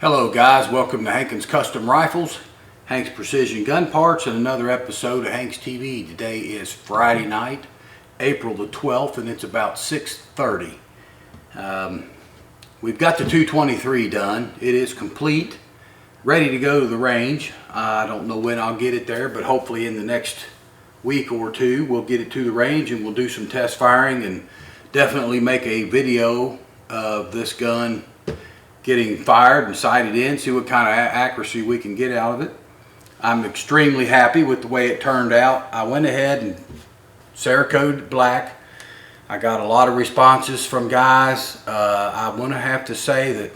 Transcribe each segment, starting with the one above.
Hello guys, welcome to Hankins Custom Rifles, Hank's Precision Gun Parts, and another episode of Hank's TV. Today is Friday night, April the 12th, and it's about 6:30. We've got the 223 done. It is complete, ready to go to the range. I don't know when I'll get it there, but hopefully in the next week or two we'll get it to the range and we'll do some test firing and definitely make a video of this gun getting fired and sighted in, see what kind of accuracy we can get out of it. I'm extremely happy with the way it turned out. I went ahead and Cerakoted black. I got a lot of responses from guys. I'm going to have to say that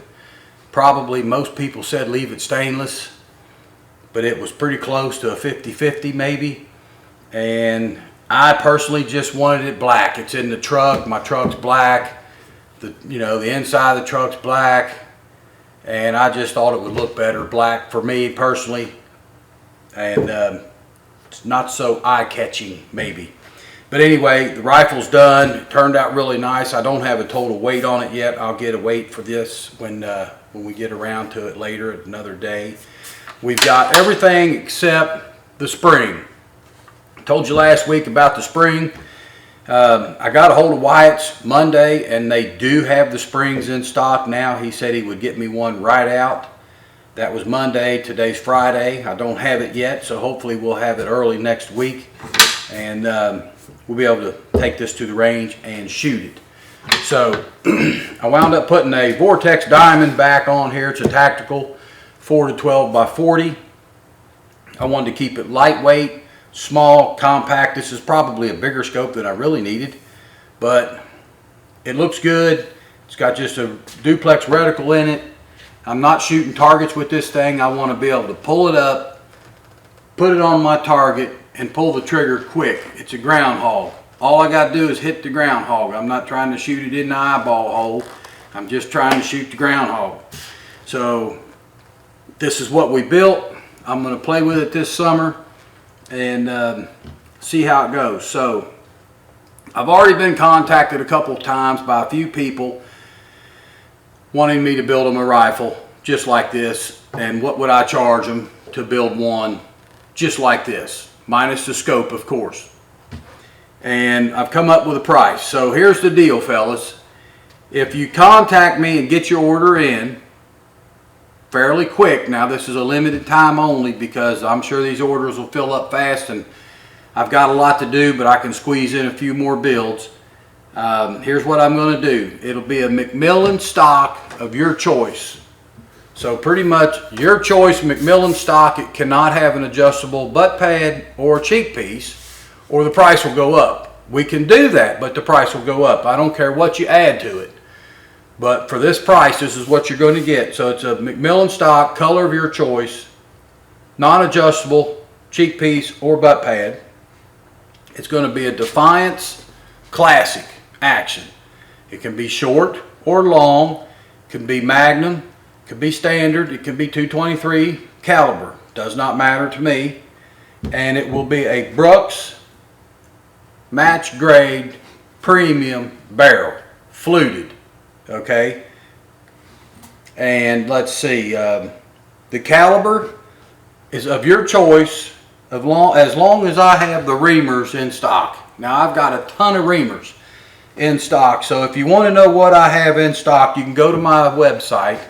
probably most people said leave it stainless, but it was pretty close to a 50-50 maybe. And I personally just wanted it black. It's in the truck. My truck's black. The inside of the truck's black. And I just thought it would look better black for me personally, and it's not so eye-catching maybe. But anyway, the rifle's done. It turned out really nice. I don't have a total weight on it yet. I'll get a weight for this when we get around to it later at another day. We've got everything except the spring. I told you last week about the spring. I got a hold of Wyatt's Monday, and they do have the springs in stock now. He said he would get me one right out. That was Monday. Today's Friday. I don't have it yet, so hopefully we'll have it early next week, and we'll be able to take this to the range and shoot it. So I wound up putting a Vortex Diamond back on here. It's a tactical 4 to 12 by 40. I wanted to keep it lightweight, small, compact. This is probably a bigger scope than I really needed, but it looks good. It's got just a duplex reticle in it. I'm not shooting targets with this thing. I want to be able to pull it up, put it on my target, and pull the trigger quick. It's a groundhog. All I got to do is hit the groundhog. I'm not trying to shoot it in the eyeball hole. I'm just trying to shoot the groundhog. So this is what we built. I'm going to play with it this summer and see how it goes. So I've already been contacted a couple of times by a few people wanting me to build them a rifle just like this, and what would I charge them to build one just like this, minus the scope of course. And I've come up with a price. So here's the deal, fellas. If you contact me and get your order in fairly quick, now this is a limited time only because I'm sure these orders will fill up fast and I've got a lot to do, but I can squeeze in a few more builds. Here's what I'm going to do. It'll be a McMillan stock of your choice. So pretty much your choice McMillan stock. It cannot have an adjustable butt pad or cheek piece, or the price will go up. We can do that, but the price will go up. I don't care what you add to it. But for this price, this is what you're going to get. So it's a McMillan stock, color of your choice, non-adjustable, cheek piece or butt pad. It's going to be a Defiance Classic Action. It can be short or long, it can be Magnum, it can be standard, it can be 223 caliber. Does not matter to me. And it will be a Brooks match grade premium barrel, fluted. Okay, and let's see, the caliber is of your choice as long as I have the reamers in stock. Now I've got a ton of reamers in stock, so if you want to know what I have in stock, you can go to my website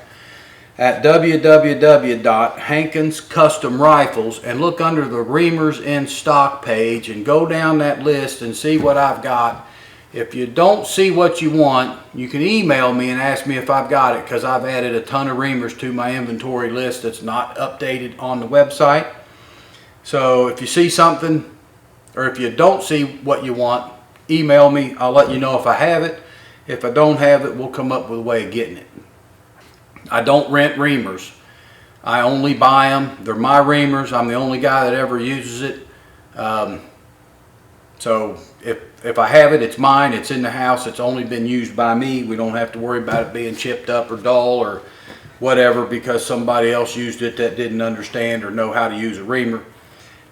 at www.hankinscustomrifles and look under the reamers in stock page and go down that list and see what I've got. If you don't see what you want, you can email me and ask me if I've got it, because I've added a ton of reamers to my inventory list that's not updated on the website. So if you see something, or if you don't see what you want, email me. I'll let you know if I have it. If I don't have it, we'll come up with a way of getting it. I don't rent reamers. I only buy them. They're my reamers. I'm the only guy that ever uses it. So if I have it, it's mine. It's in the house. It's only been used by me. We don't have to worry about it being chipped up or dull or whatever because somebody else used it that didn't understand or know how to use a reamer.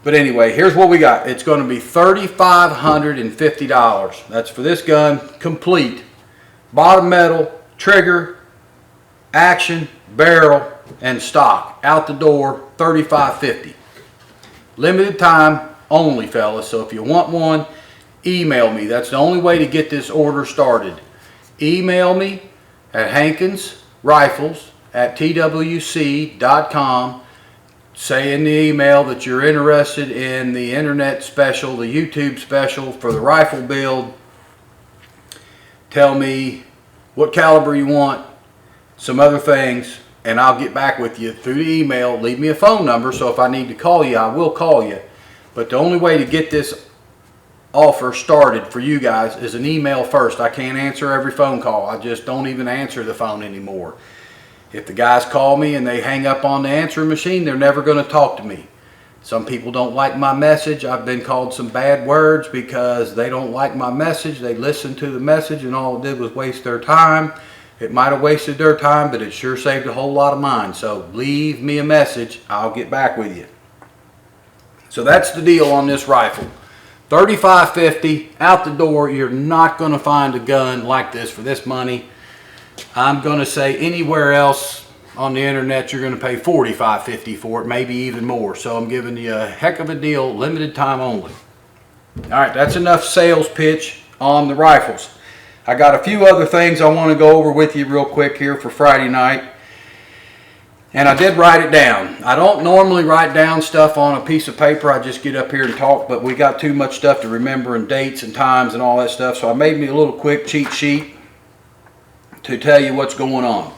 But anyway, here's what we got. It's going to be $3,550. That's for this gun, complete. Bottom metal, trigger, action, barrel, and stock. Out the door, $35.50. Limited time only, fellas. So if you want one, email me. That's the only way to get this order started. Email me at hankinsrifles@twc.com. Say in the email that you're interested in the internet special, the YouTube special for the rifle build. Tell me what caliber you want, some other things, and I'll get back with you through the email. Leave me a phone number, so if I need to call you, I will call you. But the only way to get this offer started for you guys is an email first. I can't answer every phone call. I just don't even answer the phone anymore. If the guys call me and they hang up on the answering machine, they're never going to talk to me. Some people don't like my message. I've been called some bad words because they don't like my message. They listened to the message and all it did was waste their time. It might have wasted their time, but it sure saved a whole lot of mine. So leave me a message. I'll get back with you. So that's the deal on this rifle. $35.50 out the door. You're not going to find a gun like this for this money. I'm going to say anywhere else on the internet you're going to pay $45.50 for it, maybe even more. So I'm giving you a heck of a deal, limited time only. All right, that's enough sales pitch on the rifles. I got a few other things I want to go over with you real quick here for Friday night. And I did write it down. I don't normally write down stuff on a piece of paper. I just get up here and talk, but we got too much stuff to remember and dates and times and all that stuff. So I made me a little quick cheat sheet to tell you what's going on.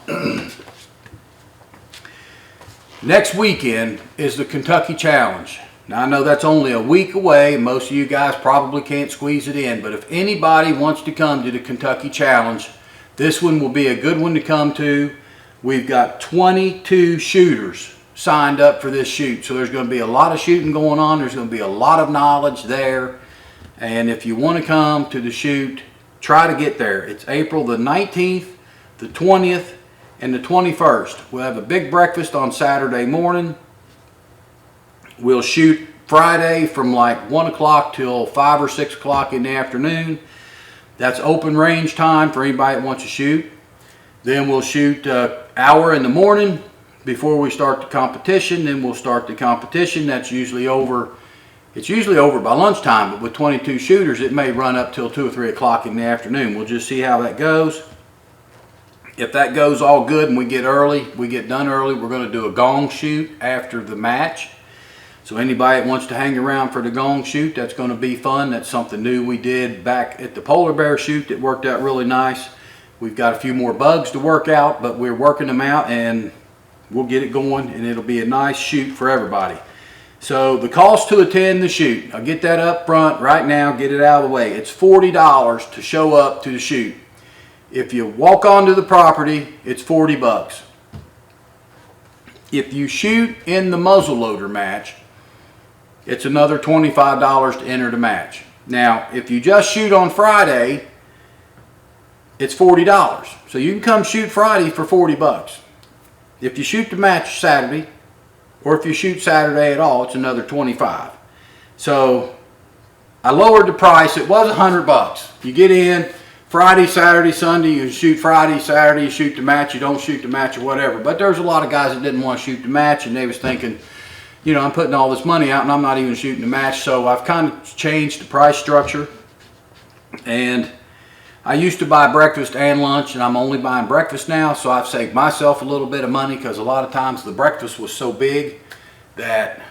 Next weekend is the Kentucky Challenge. Now I know that's only a week away. Most of you guys probably can't squeeze it in, but if anybody wants to come to the Kentucky Challenge, this one will be a good one to come to. We've got 22 shooters signed up for this shoot, so there's going to be a lot of shooting going on. There's going to be a lot of knowledge there, and if you want to come to the shoot, try to get there. It's April the 19th, the 20th, and the 21st. We'll have a big breakfast on Saturday morning. We'll shoot Friday from like 1 o'clock till 5 or 6 o'clock in the afternoon. That's open range time for anybody that wants to shoot. Then we'll shoot an hour in the morning before we start the competition. Then we'll start the competition. That's usually over. It's usually over by lunchtime, but with 22 shooters, it may run up till 2 or 3 o'clock in the afternoon. We'll just see how that goes. If that goes all good and we get done early, we're going to do a gong shoot after the match. So anybody that wants to hang around for the gong shoot, that's going to be fun. That's something new we did back at the polar bear shoot that worked out really nice. We've got a few more bugs to work out, but we're working them out and we'll get it going and it'll be a nice shoot for everybody. So the cost to attend the shoot, I'll get that up front right now, get it out of the way. It's $40 to show up to the shoot. If you walk onto the property, it's $40. If you shoot in the muzzleloader match, it's another $25 to enter the match. Now, if you just shoot on Friday, it's $40. So you can come shoot Friday for $40. If you shoot the match Saturday, or if you shoot Saturday at all, it's another $25. So I lowered the price. It was $100. You get in Friday, Saturday, Sunday, you shoot Friday, Saturday, you shoot the match, you don't shoot the match or whatever. But there's a lot of guys that didn't want to shoot the match and they was thinking, you know, I'm putting all this money out and I'm not even shooting the match. So I've kind of changed the price structure. And I used to buy breakfast and lunch and I'm only buying breakfast now. So I've saved myself a little bit of money because a lot of times the breakfast was so big that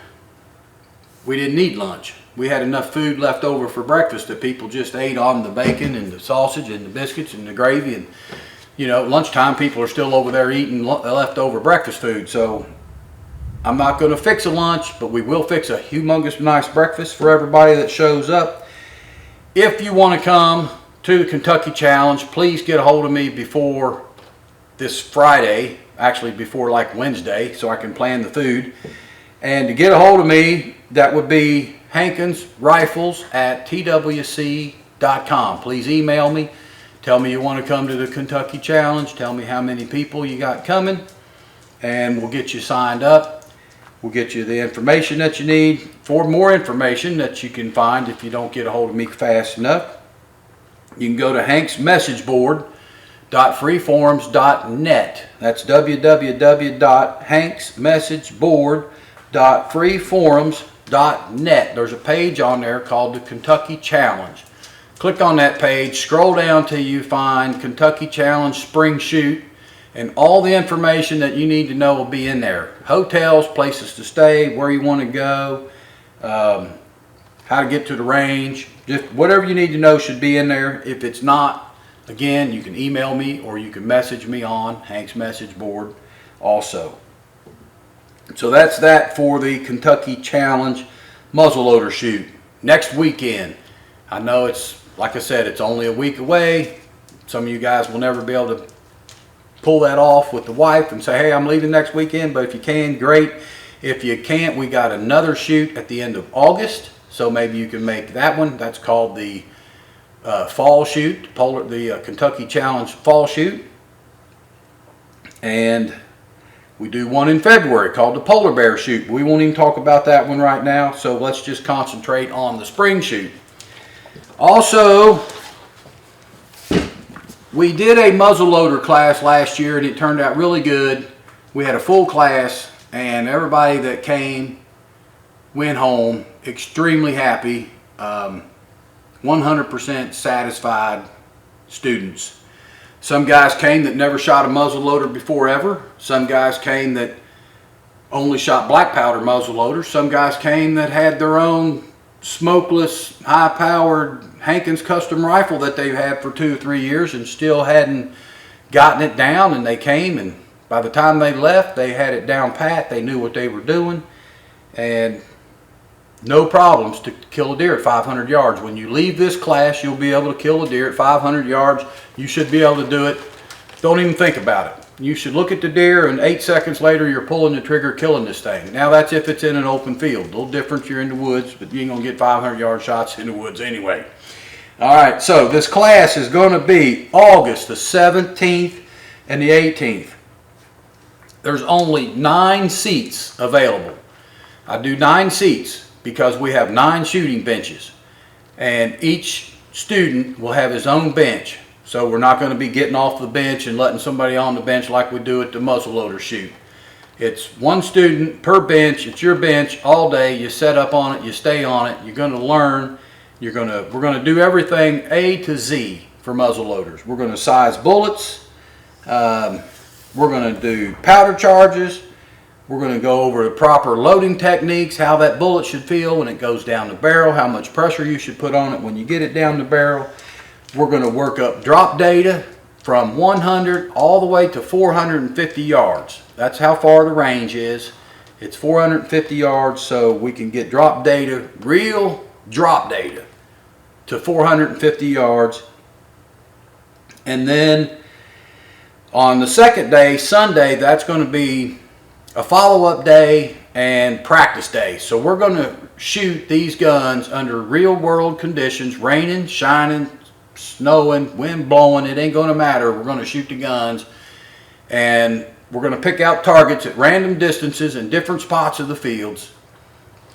we didn't need lunch. We had enough food left over for breakfast that people just ate on the bacon and the sausage and the biscuits and the gravy. And, you know, lunchtime people are still over there eating leftover breakfast food. So I'm not going to fix a lunch, but we will fix a humongous nice breakfast for everybody that shows up. If you want to come to the Kentucky Challenge, please get a hold of me before this Friday, actually before like Wednesday, so I can plan the food. And to get a hold of me, that would be hankinsrifles@twc.com. Please email me. Tell me you want to come to the Kentucky Challenge. Tell me how many people you got coming. And we'll get you signed up. We'll get you the information that you need. For more information that you can find if you don't get a hold of me fast enough, you can go to hanksmessageboard.com www.hanksmessageboard.freeforums.net. That's www.hanksmessageboard.freeforums.net. There's a page on there called the Kentucky Challenge. Click on that page, scroll down till you find Kentucky Challenge Spring Shoot, and all the information that you need to know will be in there. Hotels, places to stay, where you want to go, how to get to the range, just whatever you need to know should be in there. If it's not, again, you can email me or you can message me on Hank's message board also. So that's that for the Kentucky Challenge muzzleloader shoot. Next weekend, I know it's, like I said, it's only a week away. Some of you guys will never be able to pull that off with the wife and say, hey, I'm leaving next weekend, but if you can, great. If you can't, we got another shoot at the end of August, so maybe you can make that one. That's called the fall shoot, the Kentucky Challenge fall shoot. And we do one in February called the Polar Bear shoot. We won't even talk about that one right now, so let's just concentrate on the spring shoot. Also, we did a muzzleloader class last year and it turned out really good. We had a full class and everybody that came went home extremely happy, 100% satisfied students. Some guys came that never shot a muzzleloader before ever. Some guys came that only shot black powder muzzleloaders. Some guys came that had their own smokeless, high-powered Hankins custom rifle that they've had for 2 or 3 years and still hadn't gotten it down, and they came, and by the time they left, they had it down pat. They knew what they were doing, and no problems to kill a deer at 500 yards. When you leave this class, you'll be able to kill a deer at 500 yards. You should be able to do it. Don't even think about it. You should look at the deer and 8 seconds later you're pulling the trigger, killing this thing. Now that's if it's in an open field. A little different if you're in the woods, but you ain't gonna get 500 yard shots in the woods anyway. All right, so this class is gonna be August the 17th and the 18th. There's only 9 seats available. I do 9 seats because we have 9 shooting benches, and each student will have his own bench. So we're not going to be getting off the bench and letting somebody on the bench like we do at the muzzleloader shoot. It's 1 student per bench. It's your bench all day. You set up on it. You stay on it. You're going to learn. We're going to do everything A to Z for muzzleloaders. We're going to size bullets. We're going to do powder charges. We're going to go over the proper loading techniques, how that bullet should feel when it goes down the barrel, how much pressure you should put on it when you get it down the barrel. We're going to work up drop data from 100 all the way to 450 yards. That's how far the range is. It's 450 yards, so we can get drop data, real drop data, to 450 yards. And then on the second day, Sunday, that's going to be a follow-up day and practice day. So we're going to shoot these guns under real-world conditions, raining, shining, snowing, wind blowing. It ain't going to matter. We're going to shoot the guns, and we're going to pick out targets at random distances in different spots of the fields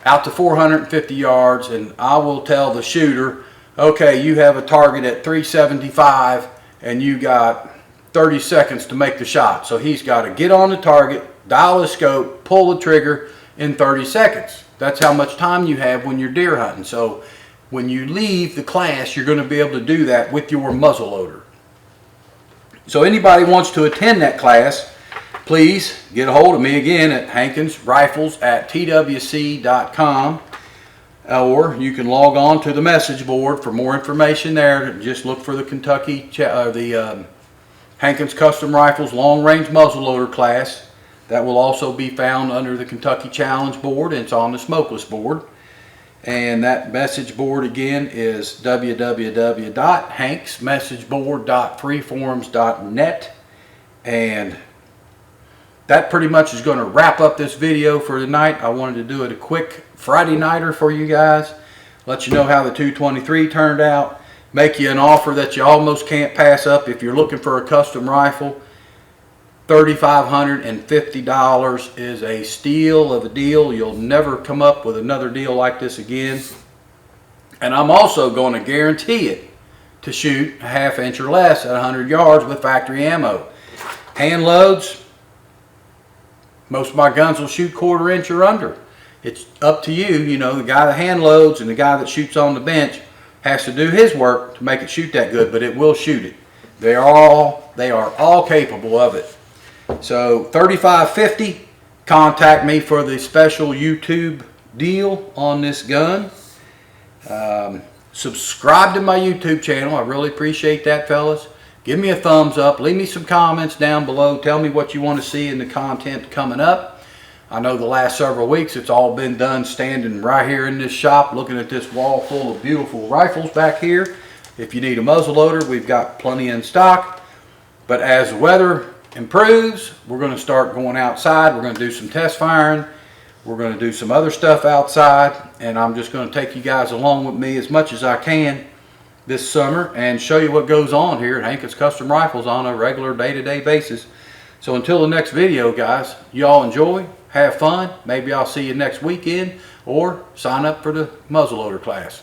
out to 450 yards, and I will tell the shooter, okay, you have a target at 375 and you got 30 seconds to make the shot. So he's got to get on the target, dial his scope, pull the trigger in 30 seconds. That's how much time you have when you're deer hunting. So when you leave the class, you're going to be able to do that with your muzzleloader. So anybody wants to attend that class, please get a hold of me again at hankinsrifles@twc.com, or you can log on to the message board for more information there. Just look for the Hankins Custom Rifles Long Range Muzzleloader class. That will also be found under the Kentucky Challenge board, and it's on the smokeless board. And that message board again is www.hanksmessageboard.freeforums.net. And that pretty much is going to wrap up this video for tonight. I wanted to do it a quick Friday nighter for you guys, let you know how the 223 turned out, make you an offer that you almost can't pass up if you're looking for a custom rifle. $3,550 is a steal of a deal. You'll never come up with another deal like this again. And I'm also going to guarantee it to shoot a ½ inch or less at 100 yards with factory ammo. Hand loads, most of my guns will shoot 1/4 inch or under. It's up to you. You know, the guy that hand loads and the guy that shoots on the bench has to do his work to make it shoot that good, but it will shoot it. They are all capable of it. So 3550, contact me for the special YouTube deal on this gun. Subscribe to my YouTube channel. I really appreciate that, fellas. Give me a thumbs up. Leave me some comments down below. Tell me what you want to see in the content coming up. I know the last several weeks it's all been done standing right here in this shop looking at this wall full of beautiful rifles back here. If you need a muzzle loader, we've got plenty in stock. But as the weather improves, we're going to start going outside. We're going to do some test firing. We're going to do some other stuff outside, and I'm just going to take you guys along with me as much as I can this summer and show you what goes on here at Hankins Custom Rifles on a regular day-to-day basis. So until the next video, guys, y'all enjoy, have fun. Maybe I'll see you next weekend, or sign up for the muzzleloader class.